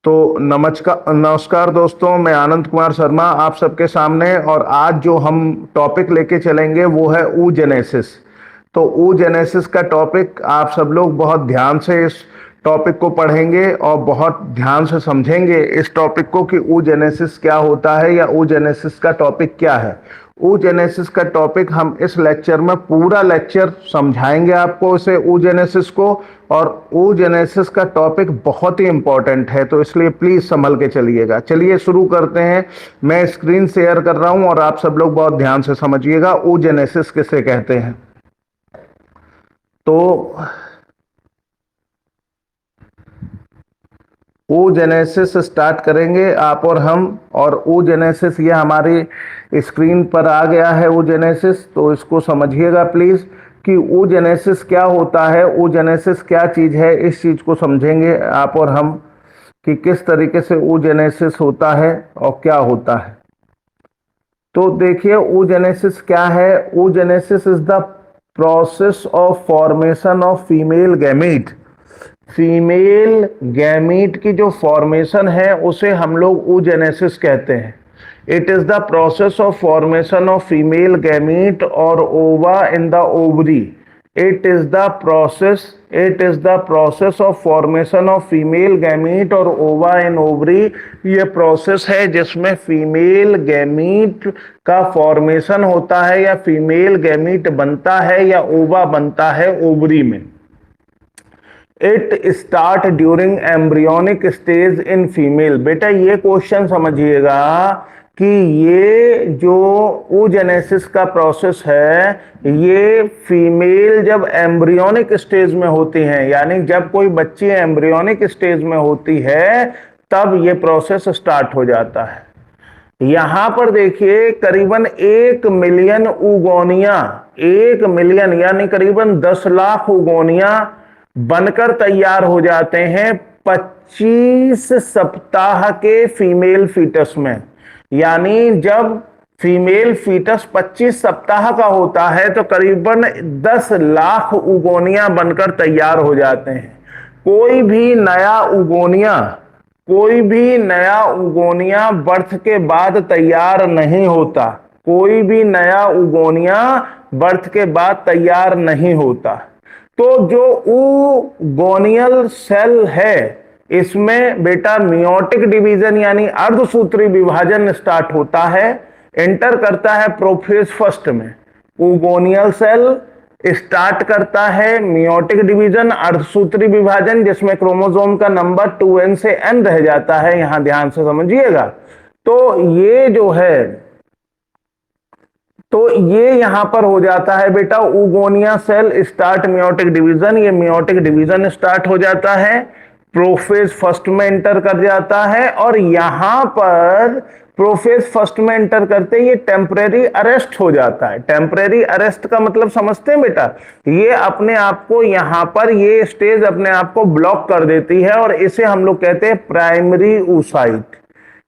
तो नमस्कार नमस्कार दोस्तों, मैं आनंद कुमार शर्मा आप सबके सामने। और आज जो हम टॉपिक लेके चलेंगे वो है oogenesis। तो oogenesis का टॉपिक आप सब लोग बहुत ध्यान से इस टॉपिक को पढ़ेंगे और बहुत ध्यान से समझेंगे इस टॉपिक को कि oogenesis क्या होता है या oogenesis का टॉपिक क्या है। oogenesis का टॉपिक हम इस लेक्चर में पूरा लेक्चर समझाएंगे आपको इसे oogenesis को। और oogenesis का टॉपिक बहुत ही इंपॉर्टेंट है, तो इसलिए प्लीज संभल के चलिएगा। चलिए शुरू करते हैं। मैं स्क्रीन शेयर कर रहा हूं और आप सब लोग बहुत ध्यान से समझिएगा oogenesis किसे कहते हैं। तो oogenesis स्टार्ट करेंगे आप और हम। और oogenesis ये हमारी स्क्रीन पर आ गया है oogenesis, तो इसको समझिएगा प्लीज कि oogenesis क्या होता है, oogenesis क्या चीज है। इस चीज को समझेंगे आप और हम कि किस तरीके से oogenesis होता है और क्या होता है। तो देखिए oogenesis क्या है। oogenesis is the process of formation of female gamete. Female gamete की जो फॉर्मेशन है उसे हम लोग oogenesis कहते हैं। It is the process of formation of female gamete और ओवा in the ovary. It is the process of formation of female gamete और ओवा इन ओवरी। ये प्रोसेस है जिसमें फीमेल गैमीट का फॉर्मेशन होता है या फीमेल गैमीट बनता है या ओवा बनता है ओवरी में। It start during embryonic stage in female. बेटा ये क्वेश्चन समझिएगा कि ये जो oogenesis का प्रोसेस है ये फीमेल जब एम्ब्रियोनिक स्टेज में होती हैं, यानी जब कोई बच्ची एम्ब्रियोनिक स्टेज में होती है तब ये प्रोसेस स्टार्ट हो जाता है। यहां पर देखिए करीबन 1 मिलियन उगोनिया, 1 मिलियन यानी करीबन 10 लाख उगोनिया बनकर तैयार हो जाते हैं 25 सप्ताह के फीमेल फीटस में। यानी जब फीमेल फीटस 25 सप्ताह का होता है तो करीबन 10 लाख उगोनिया बनकर तैयार हो जाते हैं। कोई भी नया उगोनिया बर्थ के बाद तैयार नहीं होता। कोई भी नया उगोनिया बर्थ के बाद तैयार नहीं होता। तो जो oogonal सेल है इसमें बेटा मियोटिक डिवीजन यानी अर्धसूत्री विभाजन स्टार्ट होता है, एंटर करता है प्रोफेज फर्स्ट में। oogonal सेल स्टार्ट करता है मियोटिक डिवीजन, अर्धसूत्री विभाजन, जिसमें क्रोमोसोम का नंबर 2n से n रह जाता है। यहां ध्यान से समझिएगा। तो ये यहां पर हो जाता है बेटा oogonia cell start meiotic division. ये मियोटिक डिवीजन स्टार्ट हो जाता है, प्रोफेज फर्स्ट में एंटर कर जाता है। और यहां पर प्रोफेज फर्स्ट में एंटर करते ये टेम्परेरी अरेस्ट हो जाता है। टेम्परेरी अरेस्ट का मतलब समझते हैं बेटा, ये अपने आप को यहां पर ये स्टेज अपने आप को ब्लॉक कर देती है और इसे हम लोग कहते हैं प्राइमरी oocyte।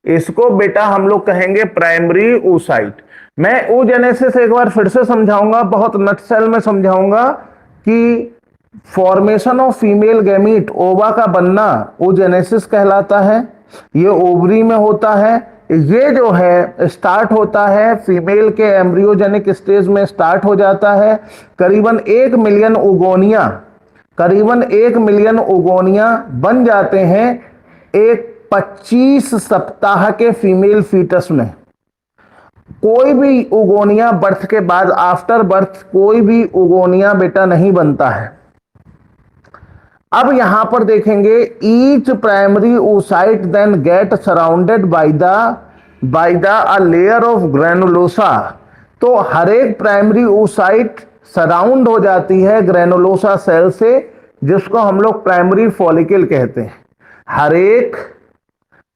इसको बेटा हम लोग कहेंगे प्राइमरी oocyte। मैं oogenesis एक बार फिर से समझाऊंगा, बहुत नटसेल में समझाऊंगा कि फॉर्मेशन ऑफ फीमेल गैमीट, ओवा का बनना oogenesis कहलाता है। ये ओवरी में होता है। ये जो है स्टार्ट होता है फीमेल के एम्ब्रियोजेनिक स्टेज में स्टार्ट हो जाता है। करीबन 1 मिलियन उगोनिया बन जाते हैं एक 25 सप्ताह के फीमेल फीटस में। कोई भी उगोनिया बर्थ के बाद, आफ्टर बर्थ कोई भी उगोनिया बेटा नहीं बनता है। अब यहां पर देखेंगे each primary oocyte then get surrounded by the a layer of granulosa. तो हर एक प्राइमरी oocyte सराउंड हो जाती है ग्रेनुलोसा सेल से, जिसको हम लोग प्राइमरी फॉलिकल कहते हैं। हर एक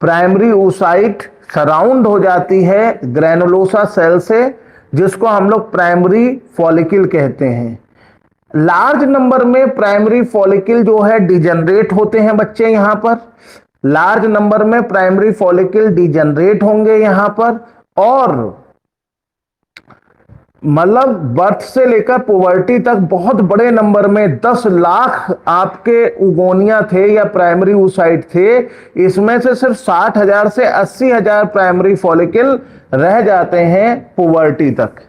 प्राइमरी oocyte सराउंड हो जाती है ग्रेनुलोसा सेल से, जिसको हम लोग प्राइमरी फॉलिकल कहते हैं। लार्ज नंबर में प्राइमरी फॉलिकल जो है डिजेनरेट होते हैं बच्चे। यहां पर लार्ज नंबर में प्राइमरी फॉलिकल डिजेनरेट होंगे यहां पर, और मतलब बर्थ से लेकर पुबर्टी तक बहुत बड़े नंबर में 10 लाख आपके उगोनिया थे या प्राइमरी oocyte थे। इसमें से सिर्फ 60,000 से 80,000 प्राइमरी फॉलिकल रह जाते हैं पुबर्टी तक।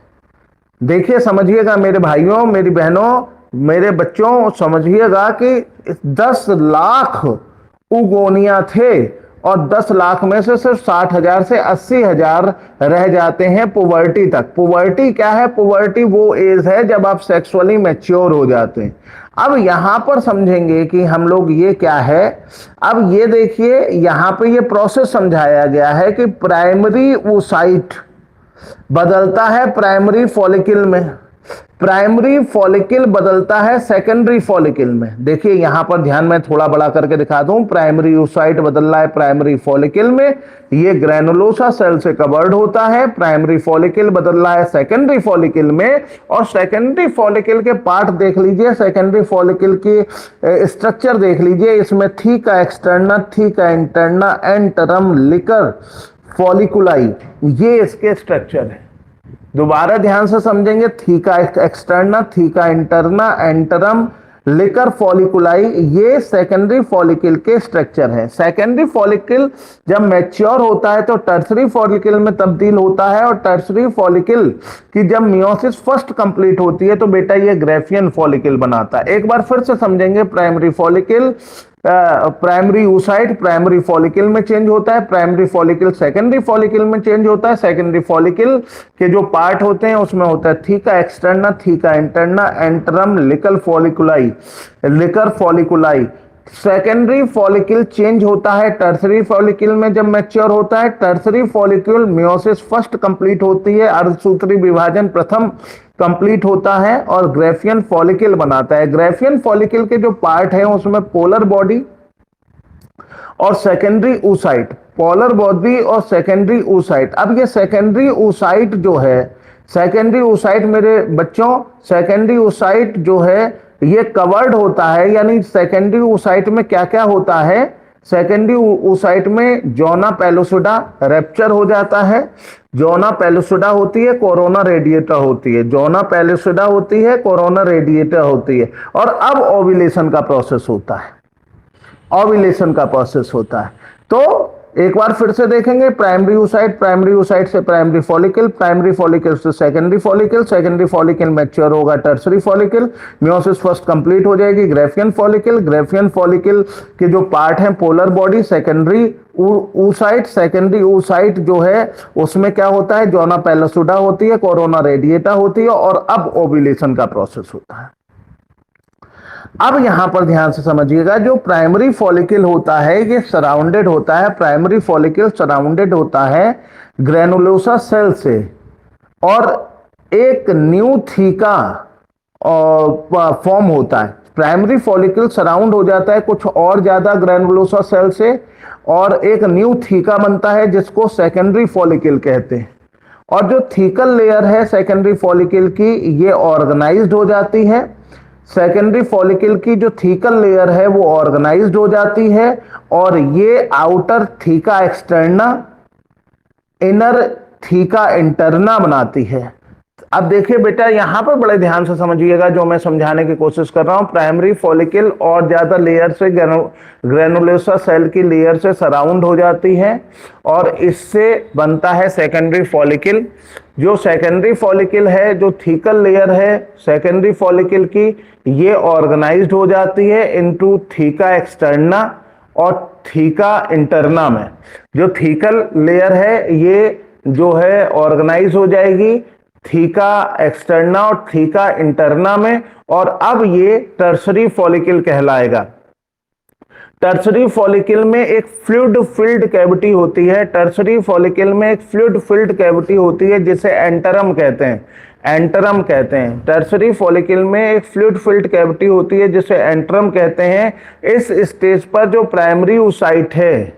देखिए, समझिएगा मेरे भाइयों, मेरी बहनों, मेरे बच्चों, समझिएगा कि 10 लाख उगोनिया थे और 10 लाख में से सिर्फ 60,000 से 80,000 रह जाते हैं पुबर्टी तक। पुबर्टी क्या है? पुबर्टी वो एज है जब आप सेक्सुअली मैच्योर हो जाते हैं। अब यहां पर समझेंगे कि हम लोग ये क्या है। अब ये देखिए, यहां पे ये प्रोसेस समझाया गया है कि प्राइमरी oocyte बदलता है प्राइमरी फॉलिकल में, प्राइमरी फॉलिकल बदलता है सेकेंडरी फॉलिकल में। देखिए यहां पर ध्यान में थोड़ा बड़ा करके दिखा दूं, प्राइमरी oocyte बदल रहा है प्राइमरी फॉलिकल में, ये ग्रेनुलोसा सेल से कवर्ड होता है। प्राइमरी फॉलिकल बदल रहा है सेकेंडरी फॉलिकल में, और सेकेंडरी फॉलिकल के पार्ट देख लीजिए, सेकेंडरी फॉलिकल की स्ट्रक्चर देख लीजिए। इसमें theca externa, theca interna, antrum, liquor folliculi, ये इसके स्ट्रक्चर है। दोबारा ध्यान से समझेंगे, theca externa, theca interna, antrum, liquor folliculi, ये सेकेंडरी फॉलिकल के स्ट्रक्चर है। सेकेंडरी फॉलिकल जब मैच्योर होता है तो टर्सरी फॉलिकल में तब्दील होता है, और टर्सरी फॉलिकल की जब मियोसिस फर्स्ट कंप्लीट होती है तो बेटा ये ग्रेफियन फॉलिकल बनाता है। एक बार फिर से समझेंगे, primary follicle, primary oocyte primary follicle में चेंज होता है, प्राइमरी फॉलिकल सेकेंडरी फॉलिकल में चेंज होता है। सेकेंडरी फॉलिकल के जो पार्ट होते हैं उसमें होता है theca externa, theca interna, antrum, liquor folliculi, liquor folliculi. Secondary follicle change होता है टर्सरी फॉलिकल में जब मैच्योर होता है। Tertiary follicle meiosis first complete होती है, अर्धसूत्री विभाजन प्रथम कंप्लीट होता है और ग्रेफियन फॉलिकल बनाता है। ग्रेफियन फॉलिकल के जो पार्ट है उसमें पोलर बॉडी और सेकेंडरी oocyte, पोलर बॉडी और सेकेंडरी oocyte। अब ये सेकेंडरी oocyte जो है, सेकेंडरी oocyte मेरे बच्चों, सेकेंडरी oocyte जो है ये कवर्ड होता है, यानी सेकेंडरी oocyte में क्या क्या होता है। सेकेंडरी oocyte में जोना पेलोसिडा रैप्चर हो जाता है, जोना पेलोसिडा होती है, कोरोना रेडिएटा होती है, जोना पेलोसिडा होती है, कोरोना रेडिएटा होती है, और अब ओव्यूलेशन का प्रोसेस होता है, ओव्यूलेशन का प्रोसेस होता है। तो एक बार फिर से देखेंगे, प्राइमरी oocyte, प्राइमरी oocyte से प्राइमरी फॉलिकल, प्राइमरी फॉलिकल से secondary follicle, secondary follicle mature होगा tertiary follicle, meiosis first complete हो जाएगी ग्रेफियन फॉलिकल। ग्रेफियन फॉलिकल के जो पार्ट हैं polar body, secondary oocyte, secondary oocyte जो है उसमें क्या होता है, जोना पेलोसिडा होती है, कोरोना रेडिएटा होती है, और अब ओव्यूलेशन का प्रोसेस होता है। अब यहां पर ध्यान से समझिएगा, जो प्राइमरी फॉलिकल होता है ये सराउंडेड होता है, प्राइमरी फॉलिकल सराउंडेड होता है ग्रेनुलोसा सेल से, और एक न्यू थीका फॉर्म होता है। प्राइमरी फॉलिकल सराउंड हो जाता है कुछ और ज्यादा ग्रेनुलोसा सेल से, और एक न्यू थीका बनता है जिसको सेकेंडरी फॉलिकल कहते हैं। और जो थीकल लेयर है सेकेंडरी फॉलिकल की, ये ऑर्गेनाइज्ड हो जाती है। सेकेंडरी फॉलिकल की जो थीकल लेयर है वो ऑर्गेनाइज्ड हो जाती है, और ये outer theca externa, inner theca interna बनाती है। अब देखिए बेटा, यहां पर बड़े ध्यान से समझिएगा जो मैं समझाने की कोशिश कर रहा हूं। प्राइमरी फॉलिकल और ज्यादा लेयर से, ग्रेनुलोसा सेल की लेयर से सराउंड हो जाती है, और इससे बनता है सेकेंडरी फॉलिकल। जो सेकेंडरी फॉलिकल है, जो थीकल लेयर है सेकेंडरी फॉलिकल की, ये ऑर्गेनाइज्ड हो जाती है इनटू थीका एक्सटर्ना और थीका इंटरना में। जो थीकल लेयर है ये जो है ऑर्गेनाइज हो जाएगी थीका एक्सटर्ना और थीका इंटरना में, और अब ये टर्सरी फॉलिकल कहलाएगा। टर्सरी फॉलिकल में एक फ्लूइड फिल्ड कैविटी होती है, टर्सरी फॉलिकल में एक फ्लूइड फिल्ड कैविटी होती है जिसे एंटरम कहते हैं, एंटरम कहते हैं। टर्सरी फॉलिकल में एक फ्लूइड फिल्ड कैविटी होती है जिसे एंटरम कहते हैं। इस स्टेज पर जो प्राइमरी oocyte है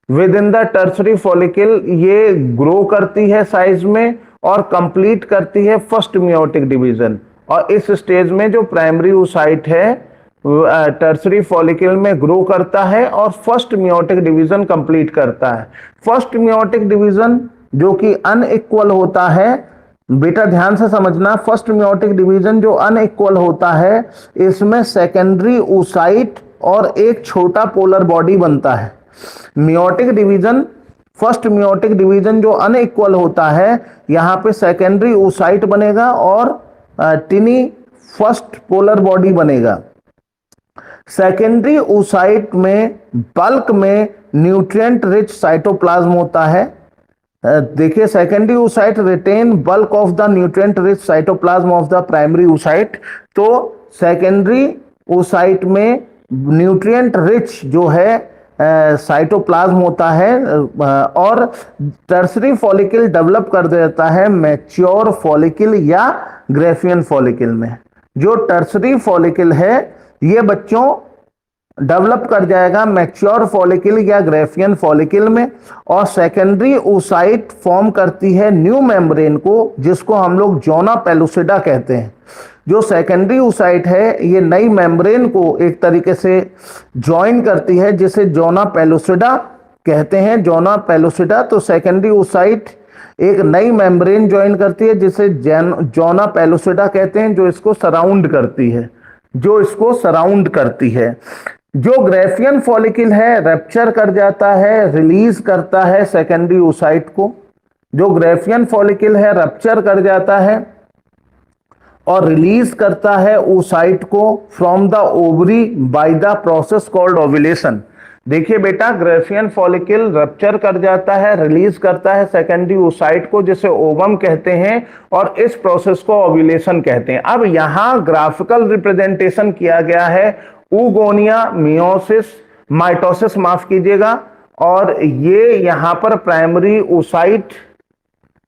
with in the tertiary follicle, ये ग्रो करती है साइज में और कंप्लीट करती है फर्स्ट मियोटिक डिवीजन। और इस स्टेज में जो प्राइमरी oocyte है टर्सरी फॉलिकल में ग्रो करता है और फर्स्ट मियोटिक डिवीजन कंप्लीट करता है। फर्स्ट मियोटिक डिवीजन जो कि अनइक्वल होता है, बेटा ध्यान से समझना, फर्स्ट मियोटिक डिवीजन जो अनइक्वल होता है, इसमें सेकेंडरी oocyte और एक छोटा पोलर बॉडी बनता है। Meiotic division, first meiotic division जो अनइक्वल होता है, यहां पे सेकेंडरी oocyte बनेगा और टिनी फर्स्ट पोलर बॉडी बनेगा। सेकेंडरी oocyte में बल्क में न्यूट्रिएंट रिच साइटोप्लाज्म होता है। देखिए, secondary oocyte retain bulk of the nutrient rich cytoplasm of the primary oocyte। तो सेकेंडरी oocyte में न्यूट्रिएंट रिच जो है साइटोप्लाज्म होता है, और टर्सरी फॉलिकल डेवलप कर देता है मैच्योर फॉलिकल या ग्रेफियन फॉलिकल में। जो टर्सरी फॉलिकल है ये बच्चों डेवलप कर जाएगा मैच्योर फॉलिकल या ग्रेफियन फॉलिकल में, और सेकेंडरी oocyte फॉर्म करती है न्यू मेम्ब्रेन को, जिसको हम लोग जोना पेलुसिडा कहते हैं। जो सेकेंडरी oocyte है ये नई मेम्ब्रेन को एक तरीके से ज्वाइन करती है, जिसे जोना पेलुसिडा कहते हैं, जोना पेलुसिडा। तो सेकेंडरी oocyte एक नई मेम्ब्रेन ज्वाइन करती है जिसे जोना पेलुसिडा कहते हैं, जो इसको सराउंड करती है, जो इसको सराउंड करती है। जो ग्रेफियन फॉलिकल है रैप्चर कर जाता है, रिलीज करता है सेकेंडरी oocyte को। जो ग्रेफियन फॉलिकल है रैप्चर कर जाता है और रिलीज करता है oocyte को from the ovary by the process called ovulation. देखिए बेटा, ग्रेफियन फॉलिकल रप्चर कर जाता है, रिलीज करता है सेकेंडरी oocyte को, जिसे ओवम कहते हैं, और इस प्रोसेस को ओव्यूलेशन कहते हैं। अब यहां ग्राफिकल रिप्रेजेंटेशन किया गया है ऊगोनिया, मियोसिस, माइटोसिस, माफ कीजिएगा, और ये यहां पर प्राइमरी oocyte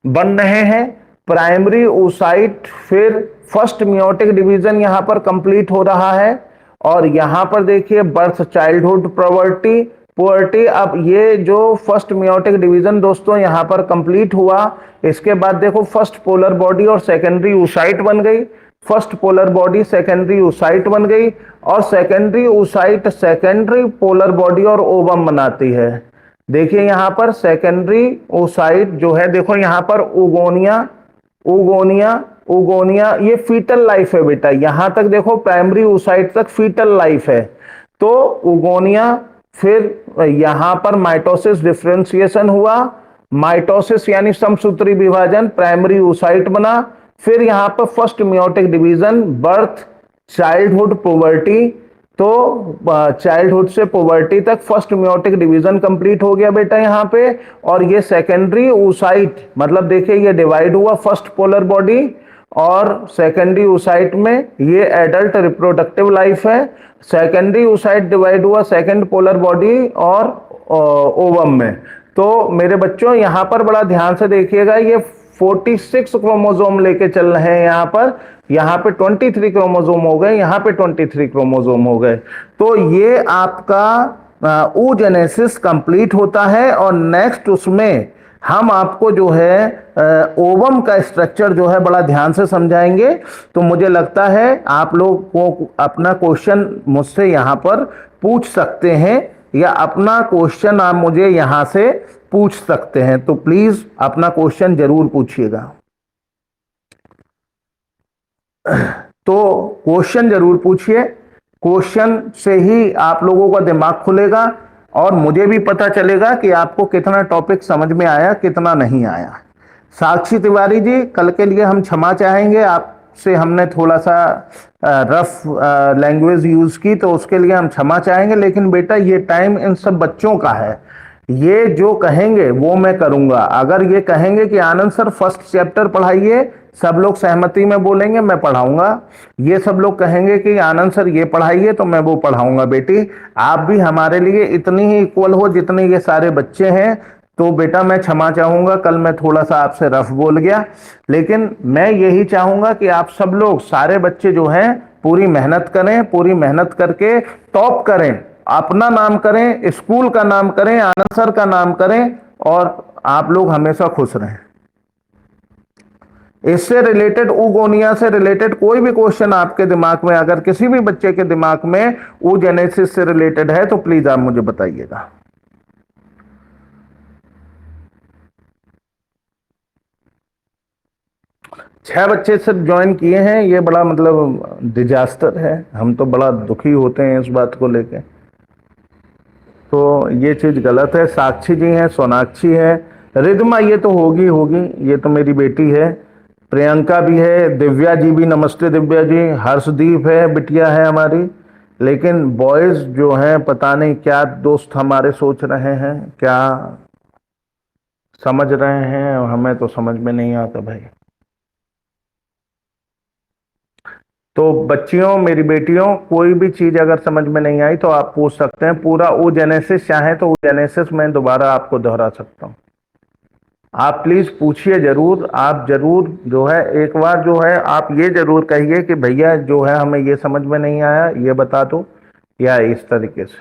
बन रहे हैं। प्राइमरी oocyte, फिर फर्स्ट मियोटिक डिवीजन यहां पर कंप्लीट हो रहा है, और यहां पर देखिए बर्थ, चाइल्डहुड, पुबर्टी, पुबर्टी। अब ये जो फर्स्ट मियोटिक डिवीजन दोस्तों यहां पर कंप्लीट हुआ, इसके बाद देखो फर्स्ट पोलर बॉडी और सेकेंडरी oocyte बन गई, first polar body secondary oocyte बन गई, और secondary oocyte secondary polar body और ओवम बनाती है। देखिए यहां पर सेकेंडरी oocyte जो है, देखो यहां पर ऊगोनिया, ऊगोनिया, ऊगोनिया, ये फीटल लाइफ है बेटा। यहां तक देखो प्राइमरी oocyte तक फीटल लाइफ है। तो ऊगोनिया, फिर यहां पर माइटोसिस, डिफरेंशिएशन हुआ, माइटोसिस यानी समसूत्री विभाजन, प्राइमरी oocyte बना, फिर यहां पर first meiotic division, birth, childhood, puberty. तो चाइल्डहुड से पुबर्टी तक फर्स्ट मियोटिक डिवीजन कंप्लीट हो गया बेटा यहां पे। और ये सेकेंडरी oocyte, मतलब देखिए ये डिवाइड हुआ, फर्स्ट पोलर बॉडी और सेकेंडरी oocyte में, ये एडल्ट रिप्रोडक्टिव लाइफ है। सेकेंडरी oocyte डिवाइड हुआ सेकेंड पोलर बॉडी और ओवम में। तो मेरे बच्चों यहां पर बड़ा ध्यान से देखिएगा, ये 46 क्रोमोसोम लेके चल रहे हैं यहां पर। यहां पे 23 क्रोमोसोम हो गए, यहां पे 23 क्रोमोसोम हो गए। तो ये आपका oogenesis कंप्लीट होता है, और नेक्स्ट उसमें हम आपको जो है ओवम का स्ट्रक्चर जो है बड़ा ध्यान से समझाएंगे। तो मुझे लगता है आप लोग को अपना क्वेश्चन मुझसे यहां पर पूछ सकते हैं, या अपना क्वेश्चन आप मुझे यहां से पूछ सकते हैं। तो प्लीज अपना क्वेश्चन जरूर पूछिएगा। तो क्वेश्चन जरूर पूछिए, क्वेश्चन से ही आप लोगों का दिमाग खुलेगा और मुझे भी पता चलेगा कि आपको कितना टॉपिक समझ में आया, कितना नहीं आया। साक्षी तिवारी जी, कल के लिए हम क्षमा चाहेंगे, आपसे हमने थोड़ा सा रफ लैंग्वेज यूज की, तो उसके लिए हम क्षमा चाहेंगे। लेकिन बेटा ये टाइम इन सब बच्चों का है, ये जो कहेंगे वो मैं करूंगा। अगर ये कहेंगे कि आनंद सर फर्स्ट चैप्टर पढ़ाइए, सब लोग सहमति में बोलेंगे मैं पढ़ाऊंगा। ये सब लोग कहेंगे कि आनंद सर ये पढ़ाइए, तो मैं वो पढ़ाऊंगा। बेटी आप भी हमारे लिए इतनी ही इक्वल हो जितने ये सारे बच्चे हैं। तो बेटा मैं क्षमा चाहूंगा, कल मैं थोड़ा सा आपसे रफ बोल गया, लेकिन मैं यही चाहूंगा कि आप सब लोग सारे बच्चे जो हैं पूरी मेहनत करें, पूरी मेहनत करके टॉप करें, अपना नाम करें, स्कूल का नाम करें, आनंद सर का नाम करें, और आप लोग हमेशा खुश रहें। इससे रिलेटेड, ऊगोनिया से रिलेटेड कोई भी क्वेश्चन आपके दिमाग में, अगर किसी भी बच्चे के दिमाग में oogenesis से रिलेटेड है, तो प्लीज आप मुझे बताइएगा। 6 बच्चे सिर्फ ज्वाइन किए हैं, ये बड़ा मतलब डिजास्टर है। हम तो बड़ा दुखी होते हैं इस बात को लेके। तो ये चीज गलत है। साक्षी जी हैं, सोनाक्षी है, रिद्मा ये तो होगी होगी, ये तो मेरी बेटी है। प्रियंका भी है, दिव्या जी भी, नमस्ते दिव्या जी। हर्षदीप है, बिटिया है हमारी। लेकिन बॉयज जो हैं पता नहीं क्या दोस्त हमारे सोच रहे हैं, क्या समझ रहे हैं, हमें तो समझ में नहीं आता भाई। तो बच्चियों, मेरी बेटियों, कोई भी चीज अगर समझ में नहीं आई तो आप पूछ सकते हैं। पूरा ओ जेनेसिस चाहे तो ओ जेनेसिस मैं दोबारा आपको दोहरा सकता हूं। आप प्लीज पूछिए जरूर। आप जरूर जो है एक बार जो है आप ये जरूर कहिए कि भैया जो है हमें ये समझ में नहीं आया, ये बता दो, या इस तरीके से।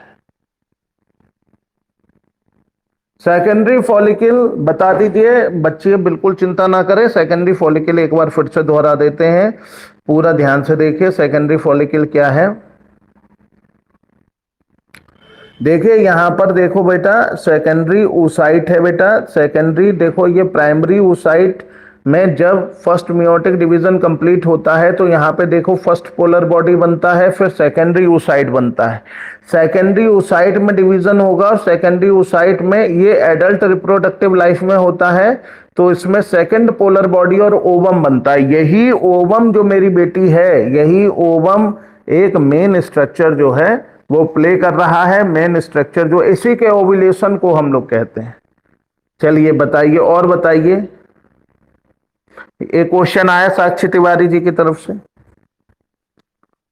सेकेंडरी फॉलिकल बता दीजिए बच्चे, बिल्कुल चिंता ना करें। सेकेंडरी फॉलिकल एक बार फिर से दोहरा देते हैं, पूरा ध्यान से देखिए। सेकेंडरी फॉलिकल क्या है? देखिए यहां पर देखो बेटा, सेकेंडरी oocyte है बेटा। सेकेंडरी देखो, ये प्राइमरी oocyte में जब फर्स्ट मियोटिक डिवीजन कंप्लीट होता है तो यहाँ पे देखो फर्स्ट पोलर बॉडी बनता है, फिर सेकेंडरी oocyte बनता है। सेकेंडरी oocyte में डिवीजन होगा और सेकेंडरी oocyte में ये एडल्ट रिप्रोडक्टिव लाइफ में होता है, तो इसमें सेकेंड पोलर बॉडी और ओवम बनता है। यही ओवम जो मेरी बेटी है, यही ओवम एक मेन स्ट्रक्चर जो है वो प्ले कर रहा है, मेन स्ट्रक्चर, जो इसी के ओव्यूलेशन को हम लोग कहते हैं। चलिए बताइए और बताइए। एक क्वेश्चन आया साक्षी तिवारी जी की तरफ से,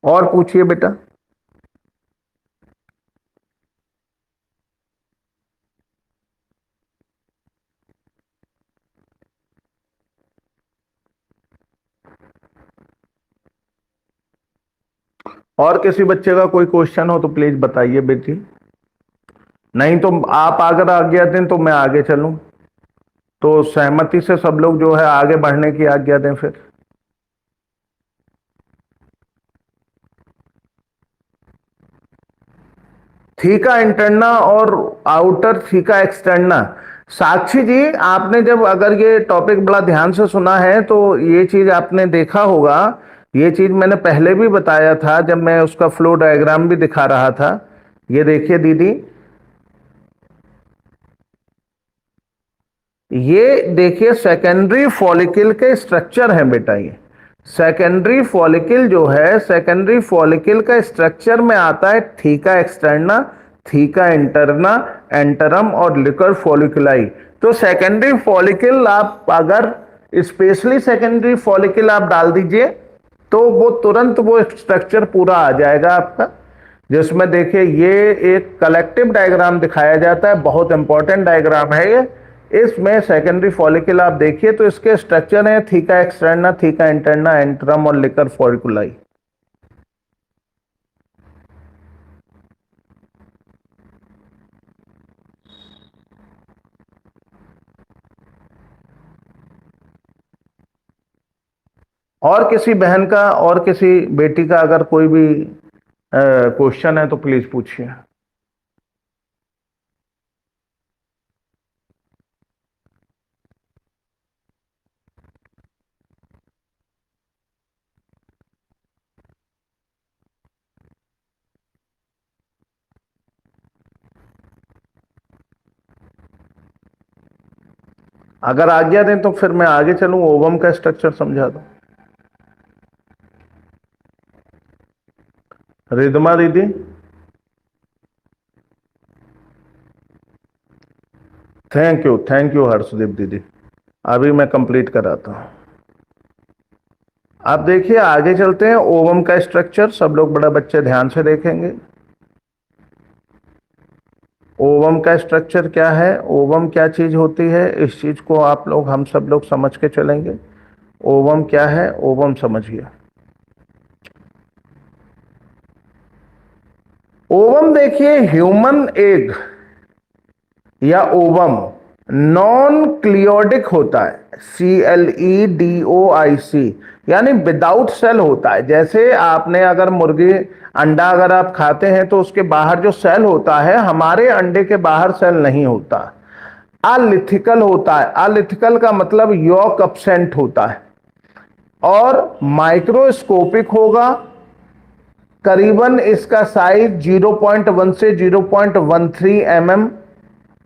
और पूछिए बेटा। और किसी बच्चे का कोई क्वेश्चन हो तो प्लीज बताइए बेटी, नहीं तो आप अगर आज्ञा दें तो मैं आगे चलूं। तो सहमति से सब लोग जो है आगे बढ़ने की आज्ञा दें फिर। थीका इंटरना और आउटर थीका एक्सटर्ना। साक्षी जी, आपने जब अगर ये टॉपिक बड़ा ध्यान से सुना है तो ये चीज आपने देखा होगा। ये चीज मैंने पहले भी बताया था जब मैं उसका फ्लो डायग्राम भी दिखा रहा था। ये देखिए दीदी, ये देखिए सेकेंडरी फॉलिकल के स्ट्रक्चर है बेटा। ये सेकेंडरी फॉलिकल जो है, सेकेंडरी फॉलिकल का स्ट्रक्चर में आता है थीका एक्सटर्ना, थीका इंटरना, एंटरम और लिकर फॉलिकुलाई। तो सेकेंडरी फॉलिकल आप अगर स्पेशली सेकेंडरी फॉलिकल आप डाल दीजिए तो वो तुरंत वो स्ट्रक्चर पूरा आ जाएगा आपका, जिसमें देखिए ये एक कलेक्टिव डायग्राम दिखाया जाता है। बहुत इंपॉर्टेंट डायग्राम है ये। इसमें सेकेंडरी फॉलिकल आप देखिए तो इसके स्ट्रक्चर है थीका एक्सटर्ना, थीका इंटरना, एंटरम और लिकर फॉलिकुलाई। और किसी बहन का और किसी बेटी का अगर कोई भी क्वेश्चन है तो प्लीज पूछिए। अगर आज्ञा दें तो फिर मैं आगे चलूं, ओवम का स्ट्रक्चर समझा दूं। रिदमा दीदी, थैंक यू हर्षदीप दीदी। अभी मैं कंप्लीट कराता हूं। आप देखिए आगे चलते हैं। ओवम का स्ट्रक्चर सब लोग बड़ा बच्चे ध्यान से देखेंगे। ओवम का स्ट्रक्चर क्या है, ओवम क्या चीज होती है, इस चीज को आप लोग, हम सब लोग समझ के चलेंगे। ओवम क्या है, ओवम समझिए। ओवम देखिए, ह्यूमन एग या ओवम नॉन क्लियोडिक होता है, CLEDOIC, यानी विदाउट सेल होता है। जैसे आपने अगर मुर्गी अंडा अगर आप खाते हैं तो उसके बाहर जो सेल होता है, हमारे अंडे के बाहर सेल नहीं होता, अलिथिकल होता है। अलिथिकल का मतलब यॉक अब्सेंट होता है। और माइक्रोस्कोपिक होगा। करीबन इसका साइज 0.1 से 0.13 mm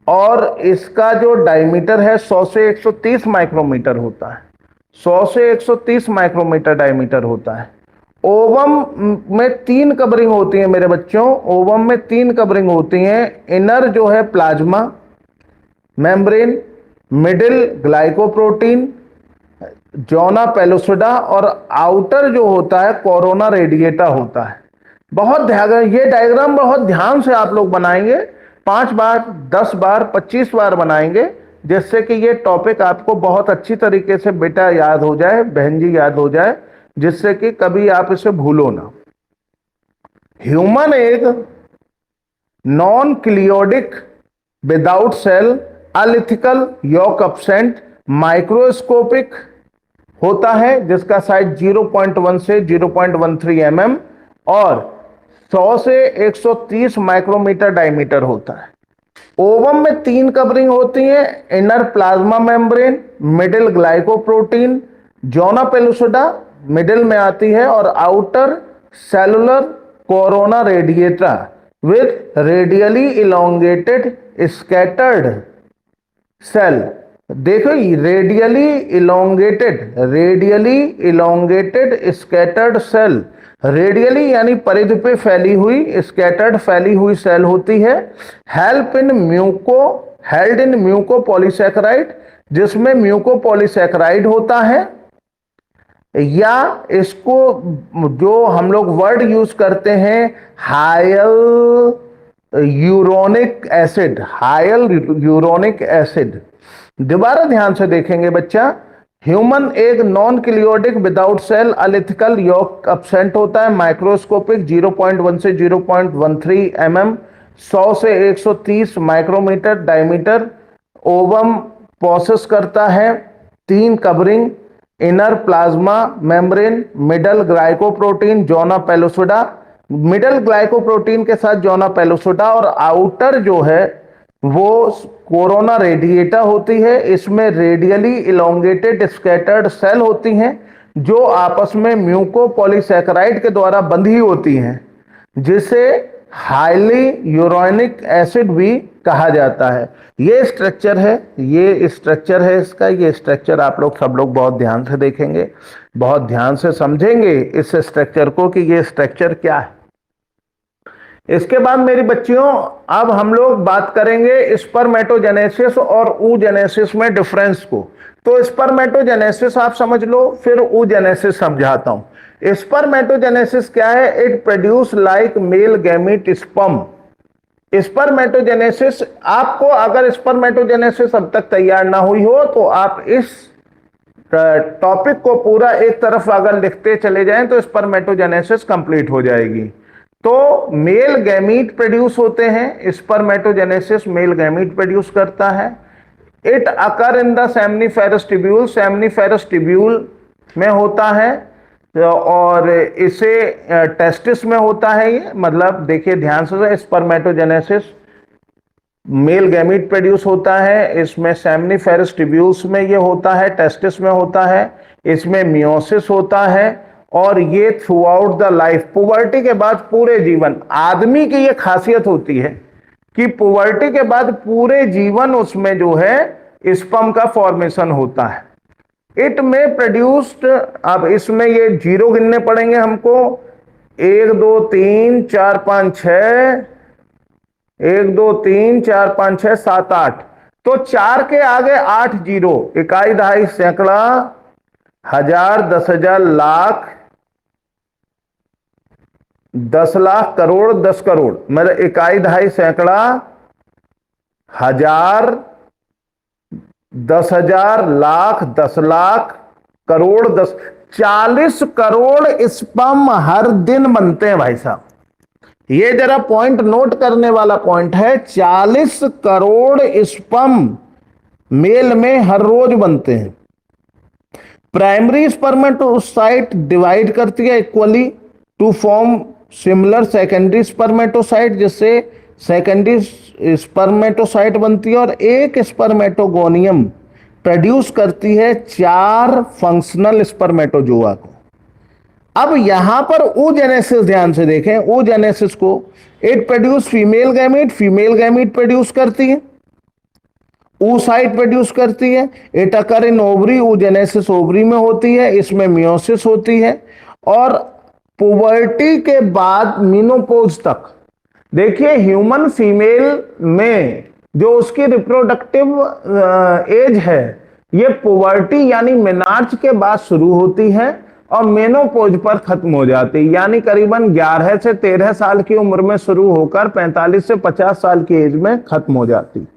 और इसका जो डायमीटर है 100 से 130 माइक्रोमीटर होता है। 100 से 130 माइक्रोमीटर डायमीटर होता है। ओवम में 3 कवरिंग होती है मेरे बच्चों। ओवम में 3 कवरिंग होती हैं। इनर जो है plasma membrane, middle glycoprotein zona pellucida और आउटर जो होता है कोरोना रेडिएटा होता है। बहुत ध्यान, ये डायग्राम बहुत ध्यान से आप लोग बनाएंगे। 5 बार, 10 बार, 25 बार बनाएंगे, जिससे कि ये टॉपिक आपको बहुत अच्छी तरीके से बेटा याद हो जाए, बहन जी याद हो जाए, जिससे कि कभी आप इसे भूलो ना। ह्यूमन एक non cleidoic without shell alecithal yolk absent microscopic होता है, जिसका साइज 0.1 से 0.13 mm और 100 से 130 माइक्रोमीटर डायमीटर होता है। ओवम में 3 कवरिंग होती हैं। Inner plasma membrane, middle glycoprotein, zona pellucida middle में आती है और outer cellular corona radiata with radially elongated scattered cell. देखो, radially elongated scattered cell, radially यानी परिधि पे फैली हुई, स्कैटर्ड फैली हुई सेल होती है। हेल्ड इन म्यूको पॉलीसैकेराइड, जिसमें म्यूको पॉलीसैकेराइड होता है, या इसको जो हम लोग वर्ड यूज करते हैं हायल यूरोनिक एसिड। दोबारा ध्यान से देखेंगे बच्चा। ह्यूमन एक non cleidoic without shell alecithal yolk absent होता है, माइक्रोस्कोपिक 0.1 से 0.13 mm, 100 से 130 माइक्रोमीटर डायमीटर। ओवम प्रोसेस करता है 3 covering, inner plasma membrane, middle glycoprotein, zona pellucida, middle glycoprotein के साथ जोना पेलुसिडा और आउटर जो है वो कोरोना रेडिएटा होती है। इसमें रेडियली इलोंगेटेड स्कैटर्ड सेल होती हैं जो आपस में म्यूको पॉलीसैकेराइड के द्वारा बंधी होती हैं, जिसे हाईली यूरोनिक एसिड भी कहा जाता है। ये स्ट्रक्चर है इसका। ये स्ट्रक्चर आप लोग सब लोग बहुत ध्यान से देखेंगे, बहुत ध्यान से समझेंगे इस स्ट्रक्चर को कि ये स्ट्रक्चर क्या है। इसके बाद मेरी बच्चियों अब हम लोग बात करेंगे स्पर्मेटोजेनेसिस और oogenesis में डिफरेंस को। तो स्पर्मेटोजेनेसिस आप समझ लो, फिर oogenesis समझाता हूं। स्पर्मेटोजेनेसिस क्या है? It produce like male gamete sperm. Spermatogenesis, आपको अगर स्पर्मेटोजेनेसिस अब तक तैयार ना हुई हो तो आप इस टॉपिक को पूरा एक तरफ अगर लिखते चले जाएं तो स्पर्मेटोजेनेसिस कंप्लीट हो जाएगी। तो मेल गैमीट प्रोड्यूस होते हैं, स्पर्मेटोजेनेसिस मेल गैमीट प्रोड्यूस करता है। It occur in the seminiferous tubule, seminiferous tubule में होता है और इसे टेस्टिस में होता है। ये मतलब देखिए ध्यान से, स्पर्मेटोजेनेसिस मेल गैमीट प्रोड्यूस होता है, इसमें सेमनीफेरस ट्यूब्यूल्स में ये होता है, टेस्टिस में होता है, इसमें मियोसिस होता है और ये through out the life, puberty के बाद पूरे जीवन। आदमी की ये खासियत होती है कि पुबर्टी के बाद पूरे जीवन उसमें जो है स्पर्म का फॉर्मेशन होता है। इट में प्रोड्यूस्ड, अब इसमें ये जीरो गिनने पड़ेंगे हमको, 1 2 3 4 5 6, 1 2 3 4 5 6 7 8, तो 4 के आगे 8 जीरो, इकाई दहाई सैकड़ा हजार 10,000 लाख 10 लाख करोड़ 10 करोड़, मतलब इकाई दहाई सैकड़ा हजार 10,000 लाख 10 लाख करोड़ 10, 40 करोड़ स्पर्म हर दिन बनते हैं भाई साहब। ये जरा पॉइंट नोट करने वाला पॉइंट है, 40 करोड़ स्पर्म मेल में हर रोज बनते हैं। प्राइमरी स्पर्मेटोसाइट डिवाइड करती है equally to form similar secondary spermatocyte, जिससे सेकेंडरी स्पर्मेटोसाइट बनती है और एक स्पर्मेटोगोनियम प्रोड्यूस करती है 4 फंक्शनल स्पर्मेटोजोआ को। अब यहां पर oogenesis ध्यान से देखें, oogenesis को it produce female gamete produce करती है, oocyte प्रोड्यूस करती है, it occur in ovary, oogenesis ovary में होती है, इसमें मियोसिस होती है, और पुबर्टी के बाद मीनोपोज तक। देखिए ह्यूमन फीमेल में जो उसकी रिप्रोडक्टिव एज है ये पुबर्टी यानी मेनार्च के बाद शुरू होती है और मेनोपोज पर खत्म हो जाती है, यानी करीबन 11 से 13 साल की उम्र में शुरू होकर 45 से 50 साल की एज में खत्म हो जाती।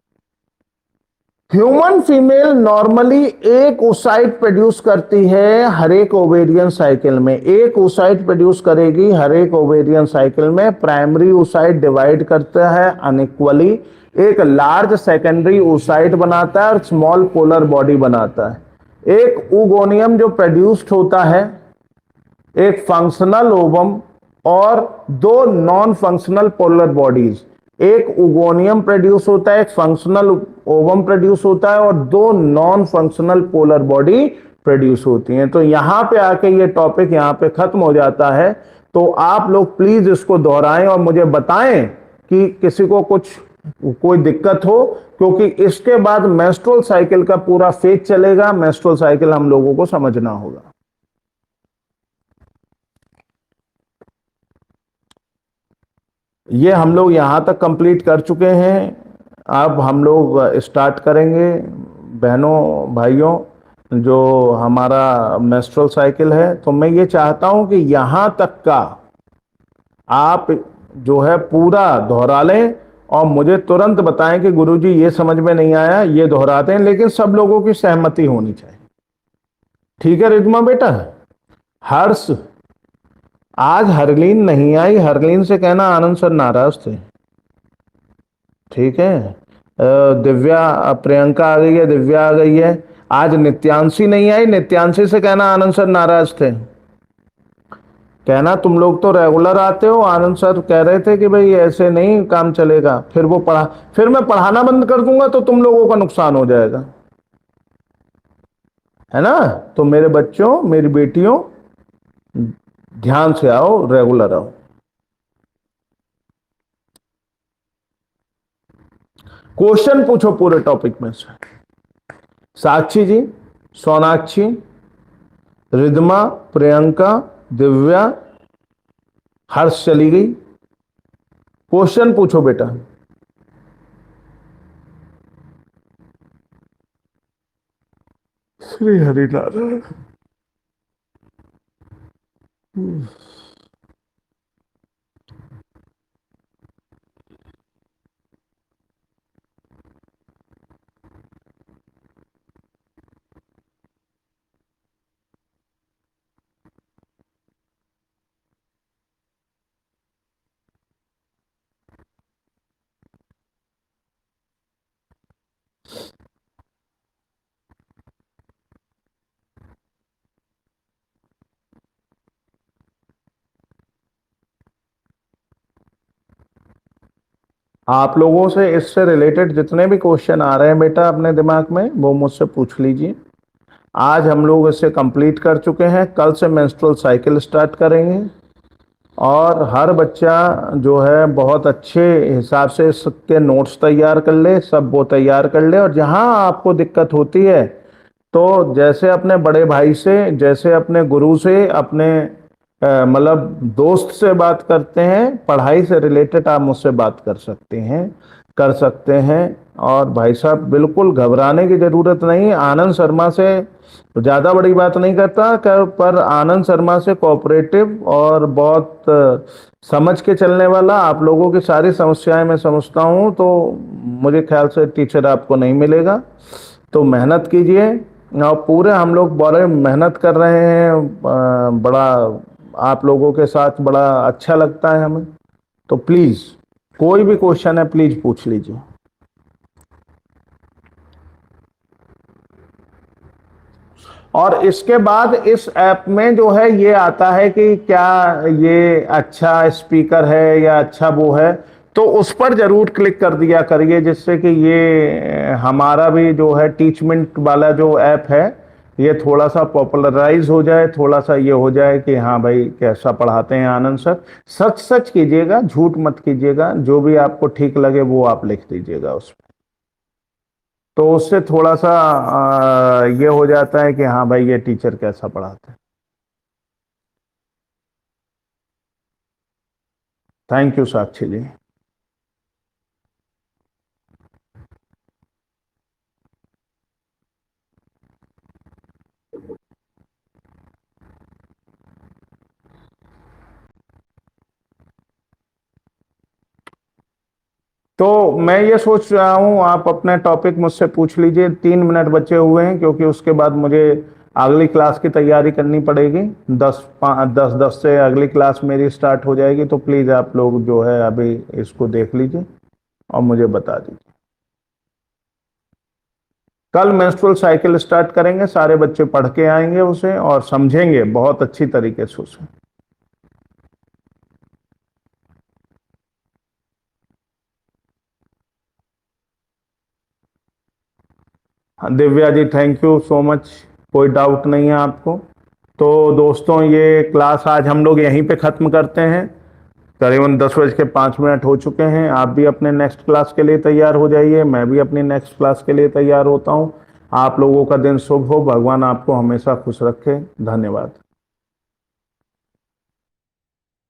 ह्यूमन फीमेल नॉर्मली एक oocyte प्रोड्यूस करती है हर एक ओवेरियन साइकिल में, एक oocyte प्रोड्यूस करेगी हर एक ओवेरियन साइकिल में। प्राइमरी oocyte डिवाइड करता है अनइक्वली, एक लार्ज सेकेंडरी oocyte बनाता है और स्मॉल पोलर बॉडी बनाता है। एक oogoनियम जो प्रोड्यूस्ड होता है, एक फंक्शनल ओवम और 2 नॉन फंक्शनल पोलर बॉडीज। एक oogoनियम प्रोड्यूस होता है, एक फंक्शनल ओवम प्रोड्यूस होता है और 2 non functional polar body produce होती हैं। तो यहां पे आके ये टॉपिक यहां पे खत्म हो जाता है। तो आप लोग प्लीज इसको दोहराएं और मुझे बताएं कि किसी को कोई दिक्कत हो, क्योंकि इसके बाद मेंस्ट्रुअल साइकिल का पूरा फेज चलेगा। मेंस्ट्रुअल साइकिल हम लोगों को समझना होगा। ये हम लोग यहां तक कंप्लीट कर चुके हैं। अब हम लोग स्टार्ट करेंगे बहनों भाइयों, जो हमारा मेंस्ट्रुअल साइकिल है। तो मैं ये चाहता हूं कि यहां तक का आप जो है पूरा दोहरा लें और मुझे तुरंत बताएं कि गुरुजी ये समझ में नहीं आया, ये दोहराते हैं, लेकिन सब लोगों की सहमति होनी चाहिए। ठीक है रिद्मा बेटा? हर्ष, आज हरलीन नहीं आई, हरलीन से कहना आनंद सर नाराज थे। ठीक है, दिव्या, प्रियंका आ गई है, दिव्या आ गई है। आज नित्यांशी नहीं आई, नित्यांशी से कहना आनंद सर नाराज थे। कहना तुम लोग तो रेगुलर आते हो, आनंद सर कह रहे थे कि भाई ऐसे नहीं काम चलेगा, फिर मैं पढ़ाना बंद कर दूंगा तो तुम लोगों का नुकसान हो जाएगा, है ना? तो मेरे बच्चों, मेरी बेटियों, ध्यान से आओ, रेगुलर आओ। क्वेश्चन पूछो पूरे टॉपिक में से। साक्षी जी, सोनाक्षी, रिद्मा, प्रियंका, दिव्या, हर्ष चली गई। क्वेश्चन पूछो बेटा। श्री हरिनारायण। आप लोगों से इससे रिलेटेड जितने भी क्वेश्चन आ रहे हैं बेटा अपने दिमाग में, वो मुझसे पूछ लीजिए। आज हम लोग इसे कंप्लीट कर चुके हैं, कल से मेंस्ट्रुअल साइकिल स्टार्ट करेंगे और हर बच्चा जो है बहुत अच्छे हिसाब से इसके नोट्स तैयार कर ले, सब वो तैयार कर ले। और जहां आपको दिक्कत होती है तो जैसे अपने बड़े भाई से, जैसे अपने गुरु से, अपने मतलब दोस्त से बात करते हैं, पढ़ाई से रिलेटेड आप मुझसे बात कर सकते हैं। और भाई साहब बिल्कुल घबराने की जरूरत नहीं। आनंद शर्मा से ज्यादा बड़ी बात नहीं करता, पर आनंद शर्मा से कोऑपरेटिव और बहुत समझ के चलने वाला, आप लोगों की सारी समस्याएं मैं समझता हूं, तो मुझे ख्याल से टीचर आपको नहीं मिलेगा। तो मेहनत कीजिए और पूरे हम लोग बड़े मेहनत कर रहे हैं, बड़ा आप लोगों के साथ बड़ा अच्छा लगता है हमें। तो प्लीज कोई भी क्वेश्चन है प्लीज पूछ लीजिए। और इसके बाद इस ऐप में जो है ये आता है कि क्या ये अच्छा स्पीकर है या अच्छा वो है, तो उस पर जरूर क्लिक कर दिया करिए, जिससे कि ये हमारा भी जो है टीचमेंट वाला जो ऐप है ये थोड़ा सा पॉपुलराइज हो जाए, थोड़ा सा ये हो जाए कि हाँ भाई कैसा पढ़ाते हैं आनंद सर। सच सच कीजिएगा, झूठ मत कीजिएगा, जो भी आपको ठीक लगे वो आप लिख दीजिएगा उसमें। तो उससे थोड़ा सा ये हो जाता है कि हाँ भाई ये टीचर कैसा पढ़ाते हैं। थैंक यू साक्षी जी। तो मैं ये सोच रहा हूँ आप अपने टॉपिक मुझसे पूछ लीजिए, 3 मिनट बचे हुए हैं, क्योंकि उसके बाद मुझे अगली क्लास की तैयारी करनी पड़ेगी। 10 से अगली क्लास मेरी स्टार्ट हो जाएगी, तो प्लीज़ आप लोग जो है अभी इसको देख लीजिए और मुझे बता दीजिए। कल मेंस्ट्रुअल साइकिल स्टार्ट करेंगे, सारे बच्चे पढ़ के आएंगे उसे और समझेंगे बहुत अच्छी तरीके से उसे। हाँ, Divya ji thank you so much, कोई डाउट नहीं है आपको। तो दोस्तों ये क्लास आज हम लोग यहीं पे ख़त्म करते हैं। करीबन 10:05 हो चुके हैं। आप भी अपने नेक्स्ट क्लास के लिए तैयार हो जाइए, मैं भी अपनी नेक्स्ट क्लास के लिए तैयार होता हूँ। आप लोगों का दिन शुभ हो, भगवान आपको हमेशा खुश रखे। धन्यवाद।